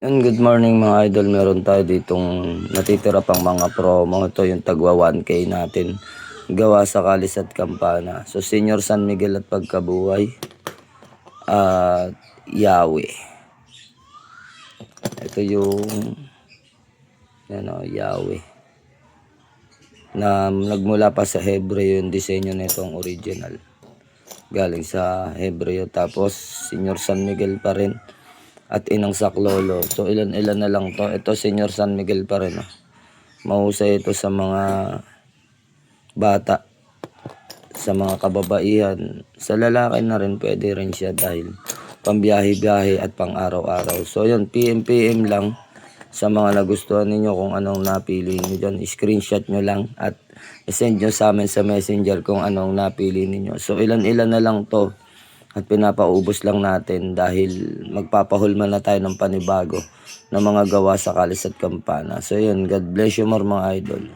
Good morning mga idol. Meron tayo ditong natitira pang mga promo. Ito yung tagwa 1K natin. Gawa sa Kalis at Campana. So Senior San Miguel at Pagkabuhay. At Yahweh. Ito yung Yahweh. Na nagmula pa sa Hebreo yung disenyo nitong original. Galing sa Hebreo. Tapos Senior San Miguel pa rin. At Inang Saklolo. So ilan na lang to. Ito Senior San Miguel pa rin. Mahusay ito sa mga bata, sa mga kababaihan. Sa lalaki na rin pwede rin siya dahil pambiyahe-biyahe at pang araw-araw. So yun, PM lang sa mga nagustuhan ninyo kung anong napili nyo dyan. Screenshot nyo lang at send nyo sa amin sa messenger kung anong napili ninyo. So ilan na lang to. At pinapaubos lang natin dahil magpapahulma na tayo ng panibago na mga gawa sa Kalis at Campana. So yun, God bless you more mga idol.